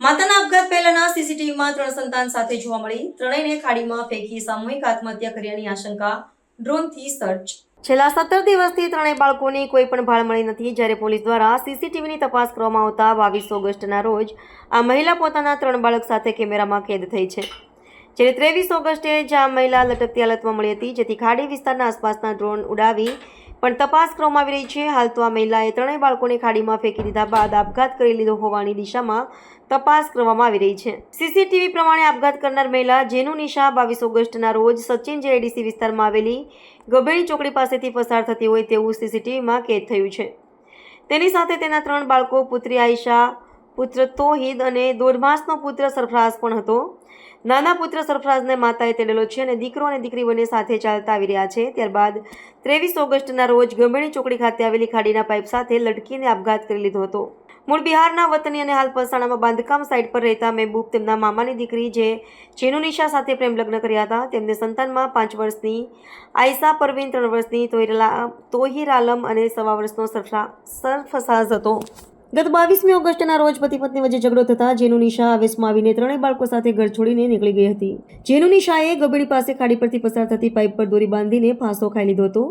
માતાના આપઘાત પહેલાના સીસીટીવીમાં 3 સંતાન સાથે જોવા મળી. ત્રણેયને ખાડીમાં ફેંકી સામૂહિક આત્મહત્યા કર્યાની આશંકા. ડ્રોનથી સર્ચ. છેલ્લા 17 દિવસથી ત્રણેય બાળકોની કોઈ પણ ભાળ મળી નથી. જ્યારે પોલીસ દ્વારા સીસીટીવીની તપાસ કરવામાં આવતા 22 ઓગસ્ટના રોજ આ મહિલા પોતાના 3 બાળક સાથે કેમેરામાં કેદ થઈ છે. જ્યારે 23 ઓગસ્ટે જ આ મહિલા લટકતી હાલતમાં મળી હતી, જેથી ખાડી વિસ્તારના આસપાસના ડ્રોન ઉડાવી પણ તપાસ કરવામાં આવી રહી છે. હાલ તો આ મહિલાએ ત્રણેય બાળકોને ખાડીમાં ફેંકી દીધા બાદ આપઘાત કરી લીધો હોવાની દિશામાં તપાસ કરવામાં આવી રહી છે. સીસીટીવી પ્રમાણે આપઘાત કરનાર મહિલા જેનુ નિશા 22 ઓગસ્ટના રોજ સચિન જેઆઈડીસી વિસ્તારમાં આવેલી ગભેણી ચોકડી પાસેથી પસાર થતી હોય તેવું સીસીટીવીમાં કેદ થયું છે. તેની સાથે તેના 3 બાળકો, પુત્રી આયશા, પુત્ર તોહિદ અને 1.5 માસનો પુત્ર સરફરાઝ પણ હતો. નાના પુત્ર સરફરાઝને માતાએ તેડેલો છે અને દીકરો અને દીકરી બંને સાથે ચાલતા આવી રહ્યા છે. ત્યારબાદ 23 ઓગસ્ટના રોજ ગભેણી ચોકડી ખાતે આવેલી ખાડીના પાઇપ સાથે લટકીને આપઘાત કરી લીધો હતો. મૂળ બિહારના વતની અને હાલ પલસાણામાં બાંધકામ સાઇટ પર રહેતા મહેબૂબ તેમના મામાની દીકરી જેનુ નિશા સાથે પ્રેમ લગ્ન કર્યા હતા. તેમને સંતાનમાં 5 વર્ષની આયશા પરવીન, 3 વર્ષની તોહિર આલમ અને 1.25 વર્ષનો સરફસાઝ હતો. ગત 22 ઓગસ્ટના રોજ પતિ પત્ની વચ્ચે ઝઘડો થતા જેનુ નિશા આવેશમાં આવીને ત્રણેય બાળકો સાથે ઘર છોડીને નીકળી ગઈ હતી. જેનુ નિશાએ ગભેડી પાસે ખાડી પરથી પસાર થતી પાઇપ પર દોરી બાંધીને ફાંસો ખાઈ લીધો હતો.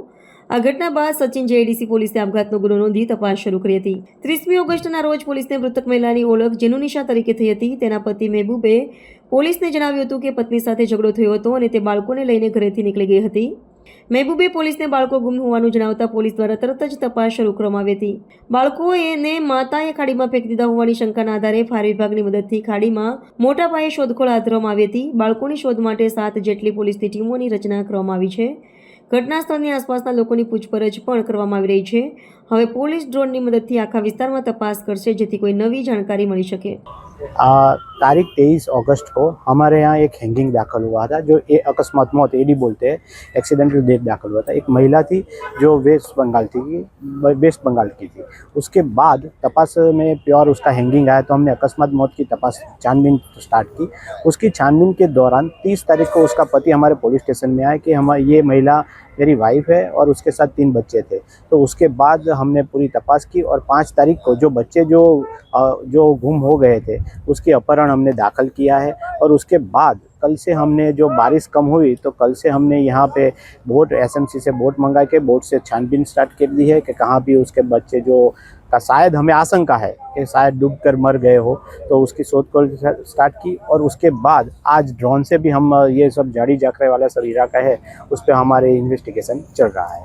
આ ઘટના બાદ સચિન જેઆઈડીસી પોલીસે આપઘાતનો ગુનો નોંધી તપાસ શરૂ કરી હતી. 30 ઓગસ્ટના રોજ પોલીસને મૃતક મહિલાની ઓળખ જેનુ નિશા તરીકે થઈ હતી. તેના પતિ મહેબૂબે પોલીસને જણાવ્યું હતું કે પત્ની સાથે ઝઘડો થયો હતો અને તે બાળકોને લઈને ઘરેથી નીકળી ગઈ હતી. મહેબૂબે પોલીસને બાળકો ગુમ હોવાનું જણાવતા પોલીસ દ્વારા તરત જ તપાસ શરૂ કરવામાં આવી હતી. બાળકોને માતાએ ખાડીમાં ફેંકી દીધા હોવાની શંકાના આધારે ફાયર વિભાગની મદદથી ખાડીમાં મોટા પાયે શોધખોળ હાથ ધરવામાં આવી હતી. બાળકોની શોધ માટે 7 જેટલી પોલીસની ટીમોની રચના કરવામાં આવી છે. ઘટના સ્થળની આસપાસના લોકોની પૂછપરછ પણ કરવામાં આવી રહી છે. હવે પોલીસ ડ્રોનની મદદથી આખા વિસ્તારમાં તપાસ करसे જેથી કોઈ નવી जानकारी मिल सके. तारीख 23 अगस्त को हमारे यहाँ एक हैंगिंग दाखिल हुआ था, जो ये अकस्मात मौत एडी बोलते हैं, एक्सीडेंटल डेथ दाखिल हुआ था. एक महिला थी जो वेस्ट बंगाल की थी. उसके बाद तपास में प्योर उसका हैंगिंग आया तो हमने अकस्मात मौत की तपास छानबीन स्टार्ट की. उसकी छानबीन के दौरान 30 तारीख को उसका पति हमारे पुलिस स्टेशन में आया कि हम ये महिला मेरी वाइफ है और उसके साथ 3 बच्चे थे. तो उसके बाद हमने पूरी तपास की और 5 तारीख को जो बच्चे जो गुम हो गए थे उसके अपहरण हमने दाखिल किया है. और उसके बाद कल से हमने जो बारिश कम हुई तो कल से हमने यहाँ पे बोट एसएमसी से बोट मंगा के बोट से छानबीन स्टार्ट कर दी है कि कहाँ भी उसके बच्चे जो का शायद हमें आशंका है कि शायद डूब कर मर गए हो, तो उसकी शोधखोल स्टार्ट की. और उसके बाद आज ड्रोन से भी हम ये सब जाड़ी जाखरे वाला सब इलाका है उस पर हमारे इन्वेस्टिगेशन चल रहा है.